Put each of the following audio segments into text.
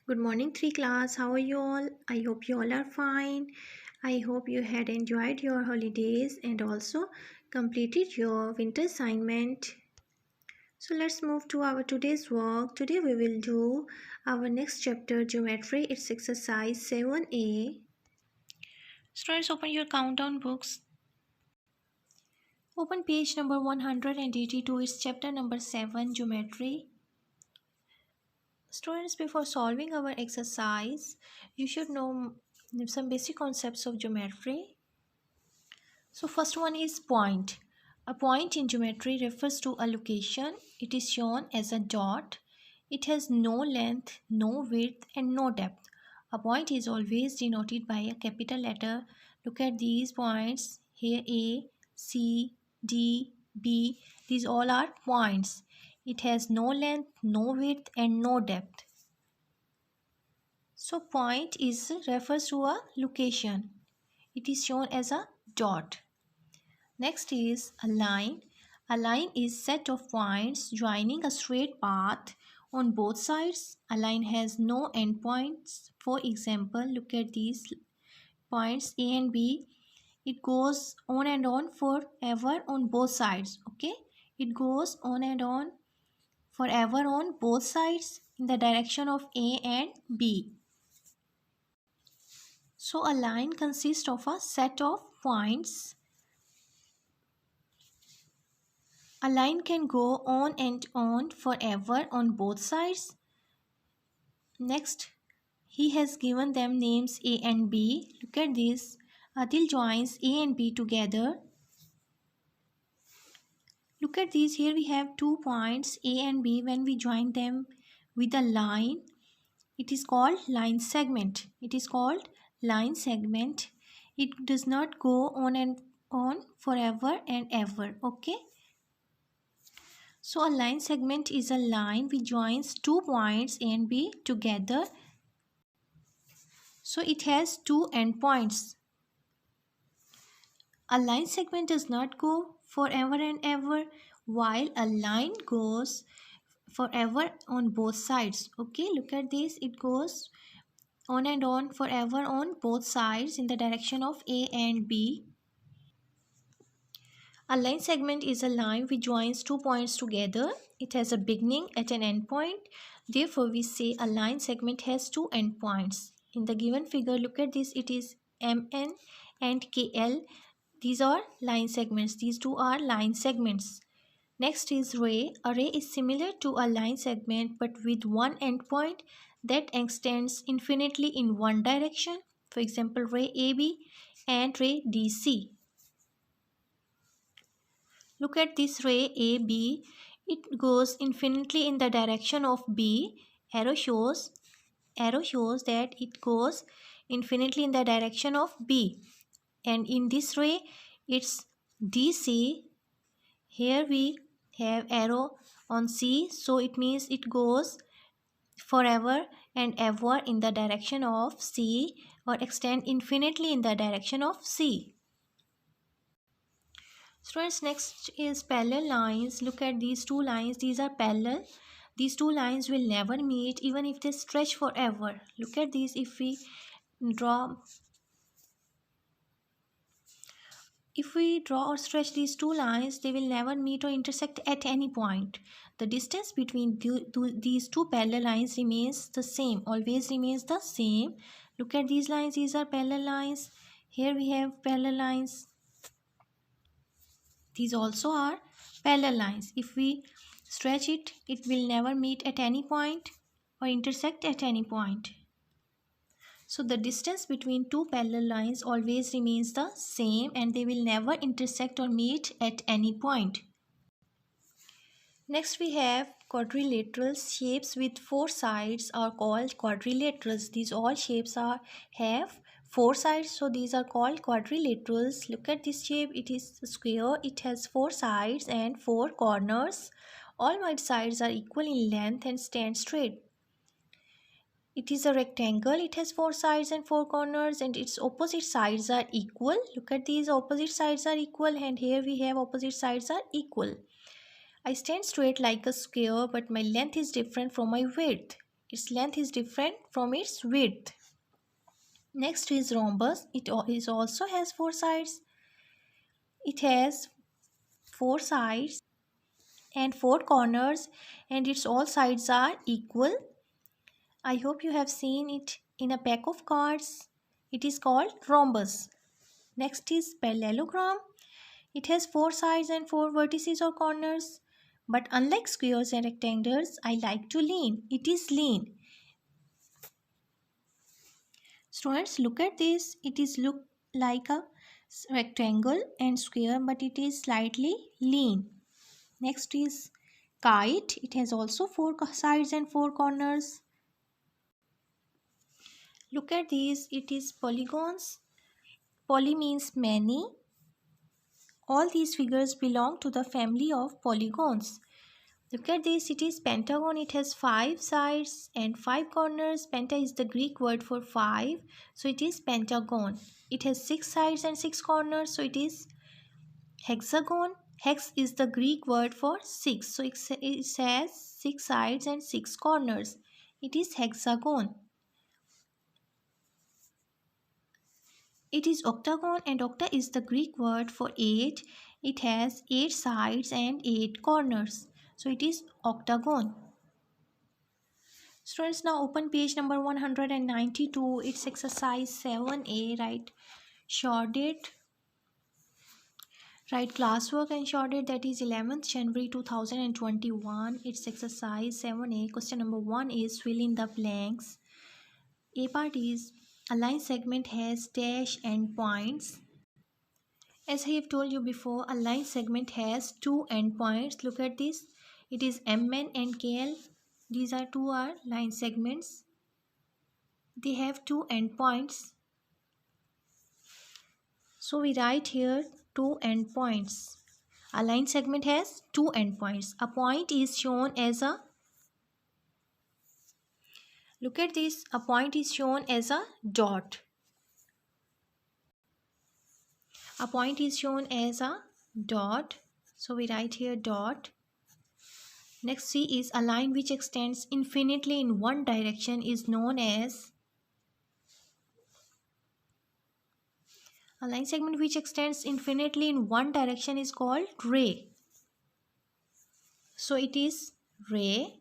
Good morning, 3 class. How are you all? I hope you all are fine. I hope you had enjoyed your holidays and also completed your winter assignment. So let's move to our today's work. Today we will do our next chapter, Geometry. It's exercise 7a. Students, open your countdown books. Open page number 182. It's chapter number 7, Geometry. Students, before solving our exercise, you should know some basic concepts of geometry. So first one is point. A point in geometry refers to a location. It is shown as a dot. It has no length, no width and no depth. A point is always denoted by a capital letter. Look at these points here: A, C, D, B. These all are points. It has no length, no width and no depth. So point is refers to a location. It is shown as a dot. Next is a line. A line is set of points joining a straight path on both sides. A line has no endpoints. For example, look at these points A and B. It goes on and on forever on both sides. Okay, it goes on and on forever on both sides in the direction of A and B. So a line consists of a set of points. A line can go on and on forever on both sides. Next, he has given them names A and B. Look at this. Adil joins A and B together. Look at these. Here we have 2 points A and B. When we join them with a line, it is called line segment. It is called line segment. It does not go on and on forever and ever. Okay. So a line segment is a line which joins 2 points A and B together. So it has 2 endpoints. A line segment does not go forever and ever, while a line goes forever on both sides. Okay, look at this. It goes on and on forever on both sides in the direction of A and B. A line segment is a line which joins 2 points together. It has a beginning at an end point. Therefore, we say a line segment has 2 endpoints. In the given figure, look at this. It is MN and KL. These are line segments. These two are line segments. Next is ray. A ray is similar to a line segment but with one endpoint that extends infinitely in one direction. For example, ray AB and ray DC. Look at this ray AB. It goes infinitely in the direction of B. Arrow shows that it goes infinitely in the direction of B. And in this ray, it's DC. Here we have arrow on C, so it means it goes forever and ever in the direction of C or extend infinitely in the direction of C. Students, next is parallel lines. Look at these 2 lines. These are parallel. These 2 lines will never meet even if they stretch forever. Look at these. If we draw or stretch these 2 lines, they will never meet or intersect at any point. The distance between these 2 parallel lines remains the same, always remains the same. Look at these lines. These are parallel lines. Here we have parallel lines. These also are parallel lines. If we stretch it, it will never meet at any point or intersect at any point. So the distance between 2 parallel lines always remains the same and they will never intersect or meet at any point. Next we have quadrilaterals. Shapes with 4 sides are called quadrilaterals. These all shapes have 4 sides, so these are called quadrilaterals. Look at this shape. It is a square. It has 4 sides and 4 corners. All wide sides are equal in length and stand straight. It is a rectangle. It has 4 sides and 4 corners and its opposite sides are equal. Look at these. Opposite sides are equal and here we have opposite sides are equal. I stand straight like a square but my length is different from my width. Its length is different from its width. Next is rhombus. It also has four sides. It has four sides and four corners, and its all sides are equal. I hope you have seen it in a pack of cards. It is called rhombus. Next is parallelogram. It has four sides and four vertices or corners. But unlike squares and rectangles, I like to lean. It is lean. Students, look at this. It is look like a rectangle and square, but it is slightly lean. Next is kite. It has also four sides and four corners. Look at these. It is polygons. Poly means many. All these figures belong to the family of polygons. Look at this. It is pentagon. It has five sides and five corners. Penta is the Greek word for five. So it is pentagon. It has six sides and six corners. So it is hexagon. Hex is the Greek word for six. So it has six sides and six corners. It is hexagon. It is octagon, and octa is the Greek word for eight. It has eight sides and eight corners. So it is octagon. Students, now open page number 192. It's exercise 7A. Write short date. Write classwork and short date, that is 11th January 2021. It's exercise 7A. Question number 1 is fill in the blanks. A part is a line segment has dash and points. As I have told you before, a line segment has two endpoints. Look at this. It is MN and KL. These are two line segments. They have two endpoints. So we write here two endpoints. A line segment has two endpoints. A point is shown as a, look at this, a point is shown as a dot. A point is shown as a dot. So we write here dot. Next, C is a line which extends infinitely in one direction is known as, a line segment which extends infinitely in one direction is called ray. So it is ray.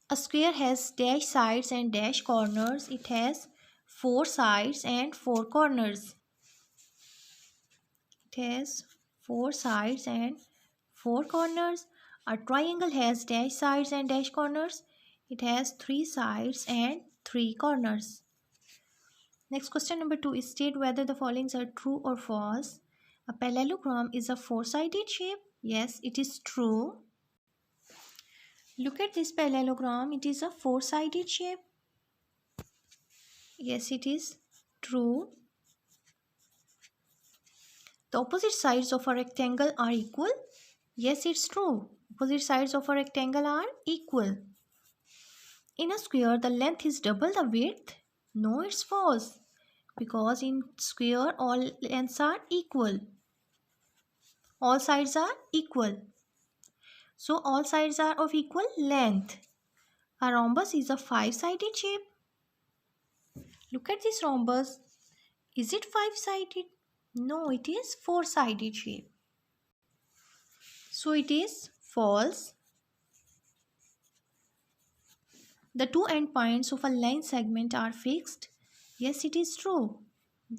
A square has dash sides and dash corners. It has four sides and four corners. It has four sides and four corners. A triangle has dash sides and dash corners. It has three sides and three corners. Next, question number 2 is state whether the following are true or false. A parallelogram is a four-sided shape. Yes, it is true. Look at this parallelogram. It is a four-sided shape. Yes, it is true. The opposite sides of a rectangle are equal. Yes, it's true. Opposite sides of a rectangle are equal. In a square, the length is double the width. No, it's false. Because in square, all lengths are equal. All sides are equal. So all sides are of equal length. A rhombus is a five-sided shape. Look at this rhombus. Is it five-sided? No, it is four-sided shape. So it is false. The two endpoints of a line segment are fixed. Yes, it is true.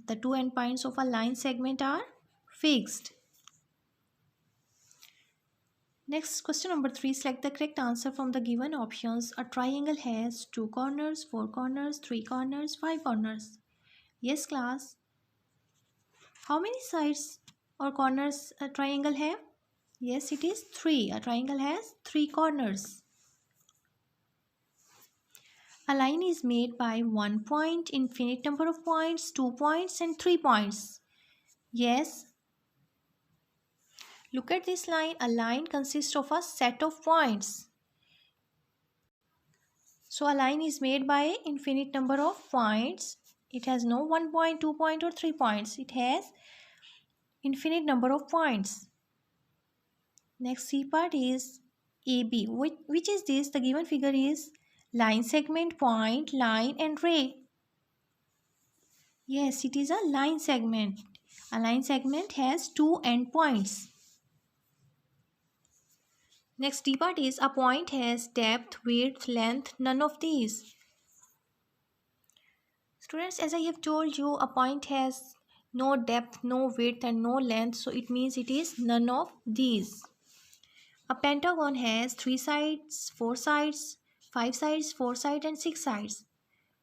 The two endpoints of a line segment are fixed. Next, question number 3. Select the correct answer from the given options. A triangle has 2 corners, 4 corners, 3 corners, 5 corners. Yes, class. How many sides or corners a triangle have? Yes, it is 3. A triangle has 3 corners. A line is made by 1 point, infinite number of points, 2 points and 3 points. Yes. Look at this line. A line consists of a set of points. So a line is made by infinite number of points. It has no 1 point, 2 point or 3 points. It has infinite number of points. Next C part is AB. Which is this? The given figure is line segment, point, line and ray. Yes, it is a line segment. A line segment has two endpoints. Next D part is a point has depth, width, length, none of these. Students, as I have told you, a point has no depth, no width and no length, so it means it is none of these. A pentagon has 3 sides, 4 sides, 5 sides, 4 sides and 6 sides.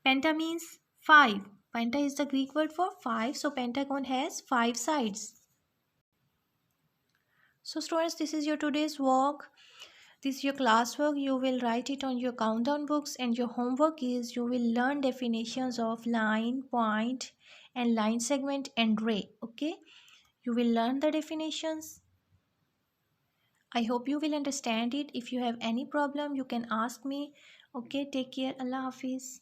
Penta means 5. Penta is the Greek word for 5, so pentagon has 5 sides. So students, this is your today's work. This is your classwork. You will write it on your countdown books, and your homework is you will learn definitions of line, point and line segment and ray. Okay, you will learn the definitions. I hope you will understand it. If you have any problem, you can ask me. Okay, take care. Allah Hafiz.